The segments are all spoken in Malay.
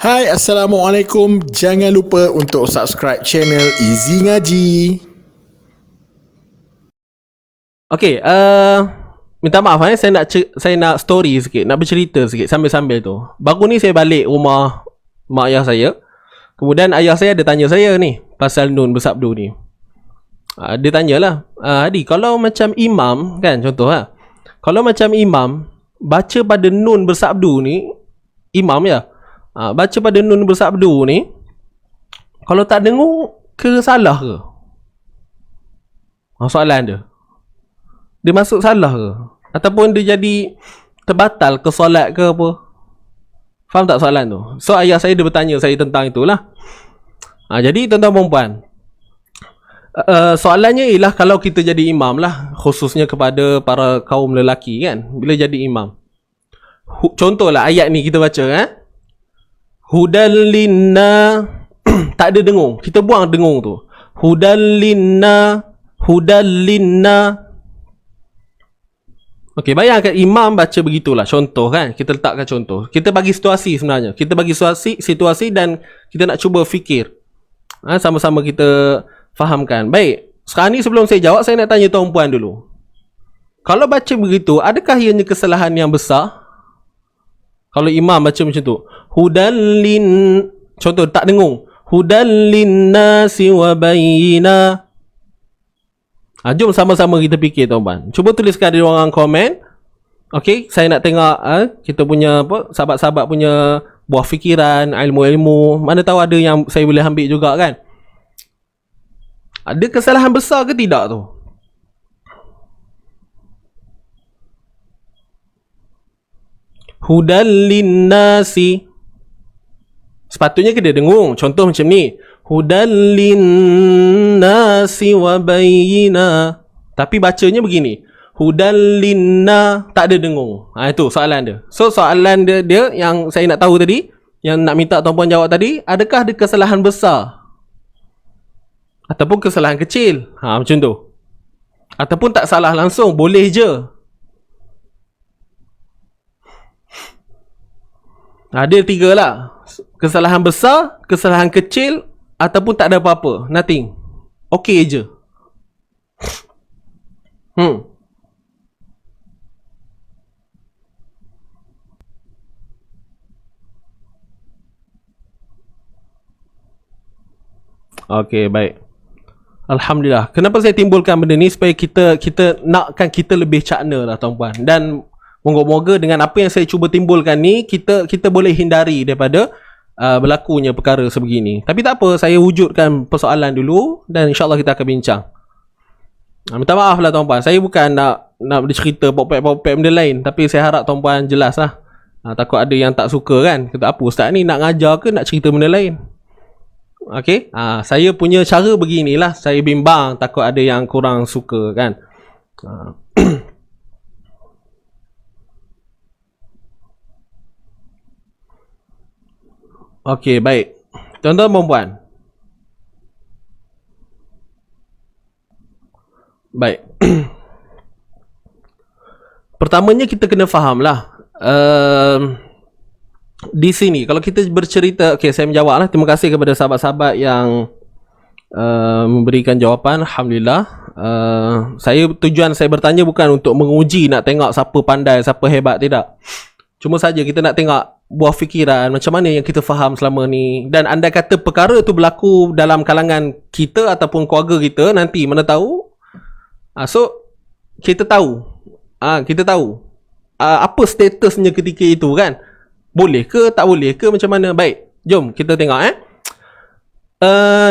Hai, Assalamualaikum. Jangan lupa untuk subscribe channel Easy Ngaji. Okay, minta maaf saya nak story sikit, nak bercerita sikit sambil-sambil tu. Baru ni saya balik rumah mak ayah saya. Kemudian ayah saya ada tanya saya ni pasal Nun bersabdu ni. Dia tanyalah, Hadi, kalau macam imam kan, contoh lah, kalau macam imam baca pada Nun bersabdu ni, imam ya, baca pada Nun bersabdu ni, kalau tak dengar ke salah ke? Soalan dia. Dia masuk salah ke? Ataupun dia jadi terbatal ke solat ke apa? Faham tak soalan tu? So ayah saya dia bertanya saya tentang itulah. Jadi tuan-tuan dan puan, soalannya ialah kalau kita jadi imam lah, khususnya kepada para kaum lelaki kan, bila jadi imam. Contohlah ayat ni kita baca Hudal linna tak ada dengung, kita buang dengung tu. Hudal linna. Okey, bayangkan imam baca begitulah, contoh kan, kita letakkan contoh. Kita bagi situasi sebenarnya. Kita bagi situasi dan kita nak cuba fikir. Sama-sama kita fahamkan. Baik, sekarang ni sebelum saya jawab, saya nak tanya tuan puan dulu. Kalau baca begitu, adakah ianya kesalahan yang besar? Kalau imam baca macam tu, hudallin, contoh tak dengung, hudallin nasi wa bayyina. Jom sama-sama kita fikir tuan-tuan. Cuba tuliskan di ruangan komen. Okey, saya nak tengok kita punya sahabat-sahabat punya buah fikiran, ilmu-ilmu. Mana tahu ada yang saya boleh ambil juga kan. Ada kesalahan besar ke tidak tu? Hudallin nasi. Sepatutnya kita dengung. Contoh macam ni. Hudallin nasi wa bayyina. Tapi bacanya begini. Hudallinna, tak ada dengung. Itu soalan dia. So soalan dia yang saya nak tahu tadi, yang nak minta tuan puan jawab tadi, adakah ada kesalahan besar? Ataupun kesalahan kecil? Macam tu. Ataupun tak salah langsung, boleh je. Ada tiga lah. Kesalahan besar, kesalahan kecil, ataupun tak ada apa-apa. Nothing. Okey je. Okey, baik. Alhamdulillah. Kenapa saya timbulkan benda ni? Supaya kita nakkan kita lebih cakna lah tuan-puan. Dan moga-moga dengan apa yang saya cuba timbulkan ni, kita boleh hindari daripada berlakunya perkara sebegini. Tapi tak apa, saya wujudkan persoalan dulu dan insyaAllah kita akan bincang. Minta maaf lah tuan-puan, saya bukan nak bercerita popek-popek benda lain, tapi saya harap tuan-puan jelas lah. Takut ada yang tak suka kan, kata apa ustaz ni nak ngajar ke nak cerita benda lain. Okey, saya punya cara beginilah, saya bimbang takut ada yang kurang suka kan. Okey, baik. Tuan-tuan dan puan. Baik. Pertamanya kita kena fahamlah. Di sini, kalau kita bercerita, okey, saya menjawab lah. Terima kasih kepada sahabat-sahabat yang memberikan jawapan. Alhamdulillah. Tujuan saya bertanya bukan untuk menguji, nak tengok siapa pandai, siapa hebat, tidak. Cuma saja kita nak tengok buah fikiran macam mana yang kita faham selama ni. Dan andai kata perkara tu berlaku dalam kalangan kita ataupun keluarga kita, nanti mana tahu so kita tahu apa statusnya ketika itu kan. Boleh ke tak boleh ke macam mana. Baik, jom kita tengok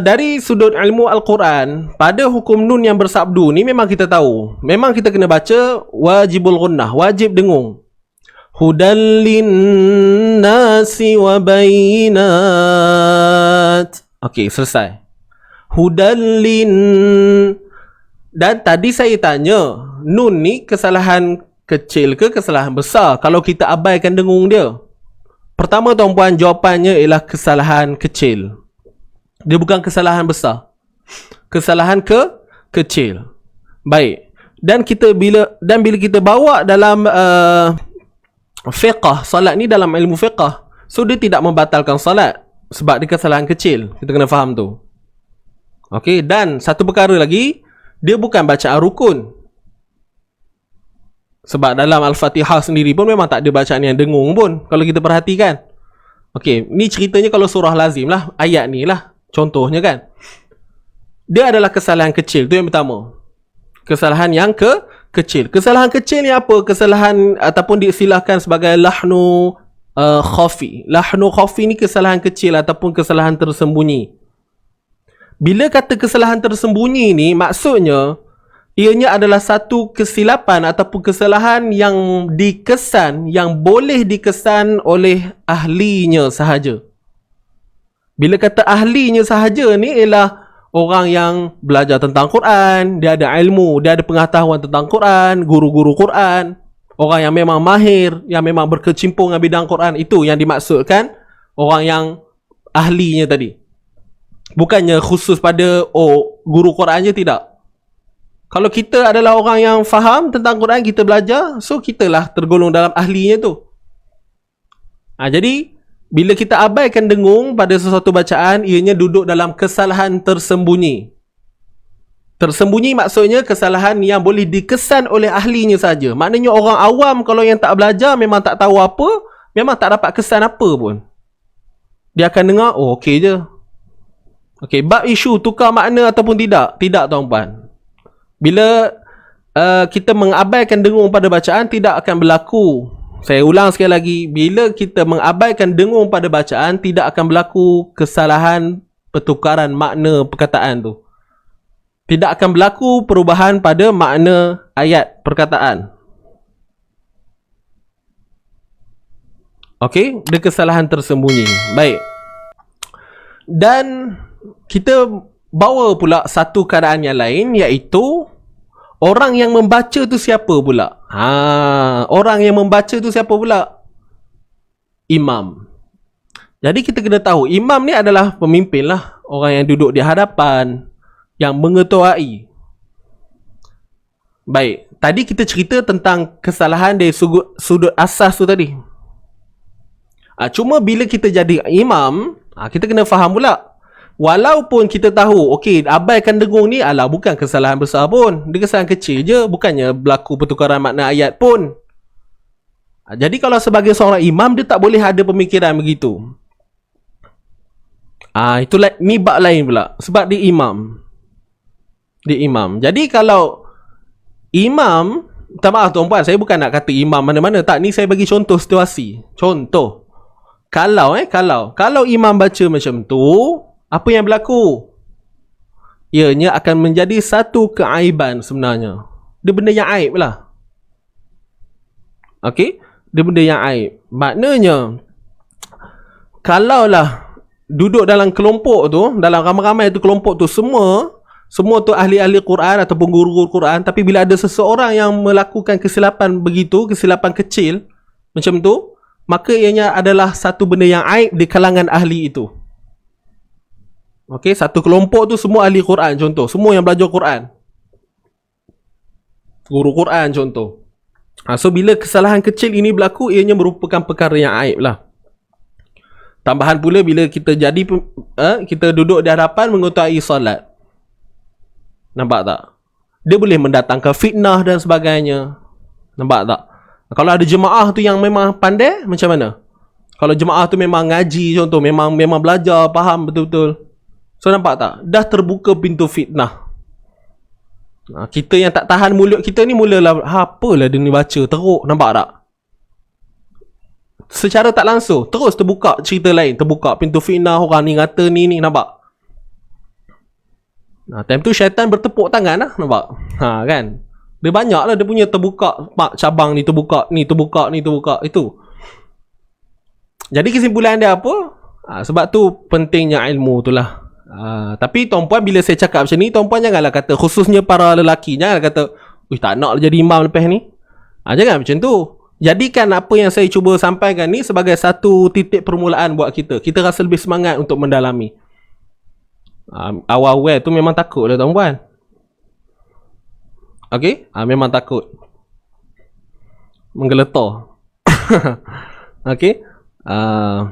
dari sudut ilmu Al-Quran, pada hukum Nun yang bersabdu ni memang kita tahu, memang kita kena baca wajibul gunnah, wajib dengung. Hudallin nasi wa bayyinat. Okey, selesai. Hudallin. Dan tadi saya tanya, Nun ni kesalahan kecil ke kesalahan besar kalau kita abaikan dengung dia? Pertama tuan-puan, jawapannya ialah kesalahan kecil. Dia bukan kesalahan besar. Kesalahan kecil. Baik. Dan bila kita bawa dalam fiqh, solat ni dalam ilmu fiqh, So dia tidak membatalkan salat sebab dia kesalahan kecil. Kita kena faham tu. Okey, dan satu perkara lagi, dia bukan bacaan rukun. Sebab dalam Al-Fatihah sendiri pun memang tak ada bacaan yang dengung pun kalau kita perhatikan. Okey, ni ceritanya kalau surah lazim lah, ayat ni lah contohnya kan. Dia adalah kesalahan kecil, tu yang pertama. Kesalahan yang kecil. Kesalahan kecil ni apa? Kesalahan ataupun diistilahkan sebagai lahnu khafi. Lahnu khafi ni kesalahan kecil ataupun kesalahan tersembunyi. Bila kata kesalahan tersembunyi ni, maksudnya ianya adalah satu kesilapan ataupun kesalahan yang dikesan, yang boleh dikesan oleh ahlinya sahaja. Bila kata ahlinya sahaja ni ialah orang yang belajar tentang Quran, dia ada ilmu, dia ada pengetahuan tentang Quran, guru-guru Quran, orang yang memang mahir, yang memang berkecimpung dengan bidang Quran. Itu yang dimaksudkan orang yang ahlinya tadi. Bukannya khusus pada guru Quran je, tidak. Kalau kita adalah orang yang faham tentang Quran, kita belajar, so kitalah tergolong dalam ahlinya tu. Jadi bila kita abaikan dengung pada sesuatu bacaan, ianya duduk dalam kesalahan tersembunyi. Tersembunyi maksudnya kesalahan yang boleh dikesan oleh ahlinya saja. Maknanya orang awam kalau yang tak belajar, memang tak tahu apa, memang tak dapat kesan apa pun. Dia akan dengar, okey je. Okey, bab isu tukar makna ataupun tidak? Tidak, tuan-puan. Bila kita mengabaikan dengung pada bacaan, tidak akan berlaku. Saya ulang sekali lagi, bila kita mengabaikan dengung pada bacaan, tidak akan berlaku kesalahan pertukaran makna perkataan tu. Tidak akan berlaku perubahan pada makna ayat perkataan. Okey, ada kesalahan tersembunyi. Baik. Dan kita bawa pula satu keadaan yang lain, iaitu orang yang membaca tu siapa pula? Orang yang membaca tu siapa pula? Imam. Jadi kita kena tahu, imam ni adalah pemimpin lah. Orang yang duduk di hadapan, yang mengetuai. Baik, tadi kita cerita tentang kesalahan dari sudut asas tu tadi. Cuma bila kita jadi imam, kita kena faham pula. Walaupun kita tahu, okey, abaikan dengung ni bukan kesalahan besar pun. Dia kesalahan kecil je, bukannya berlaku pertukaran makna ayat pun. Jadi kalau sebagai seorang imam, dia tak boleh ada pemikiran begitu. Itulah, ni bab lain pula. Sebab dia imam. Dia imam. Jadi kalau imam, minta maaf tuan-puan, saya bukan nak kata imam mana-mana. Tak, ni saya bagi contoh situasi. Contoh. Kalau imam baca macam tu, apa yang berlaku? Ianya akan menjadi satu keaiban sebenarnya. Dia benda yang aib lah. Okey? Dia benda yang aib. Maknanya, kalaulah duduk dalam kelompok tu, dalam ramai-ramai tu kelompok tu, semua tu ahli-ahli Quran ataupun guru-guru Quran, tapi bila ada seseorang yang melakukan kesilapan begitu, kesilapan kecil macam tu, maka ianya adalah satu benda yang aib di kalangan ahli itu. Okey, satu kelompok tu semua ahli Quran contoh, semua yang belajar Quran, guru Quran contoh. So bila kesalahan kecil ini berlaku, ianya merupakan perkara yang aib lah. Tambahan pula bila kita kita duduk di hadapan mengetuai solat. Nampak tak? Dia boleh mendatangkan fitnah dan sebagainya. Nampak tak? Kalau ada jemaah tu yang memang pandai, macam mana? Kalau jemaah tu memang ngaji contoh, memang belajar, faham betul-betul. So nampak tak? Dah terbuka pintu fitnah. Kita yang tak tahan mulut kita ni mulalah, apalah dia ni baca teruk, nampak tak? Secara tak langsung terus terbuka cerita lain, terbuka pintu fitnah, orang ni kata ni, nampak? Time tu syaitan bertepuk tangan lah, nampak? Kan? Dia banyak lah, dia punya terbuka, cabang ni terbuka, ni terbuka, ni terbuka, itu. Jadi kesimpulan dia apa? Sebab tu pentingnya ilmu tu lah. Tapi tuan-puan, bila saya cakap macam ni, tuan-puan janganlah kata, khususnya para lelaki, janganlah kata, tak nak jadi imam lepas ni. Jangan macam tu. Jadikan apa yang saya cuba sampaikan ni sebagai satu titik permulaan buat kita. Kita rasa lebih semangat untuk mendalami. Awal-awal tu memang takut lah tuan-puan. Okey? Memang takut. Menggeletar. Okey? uh,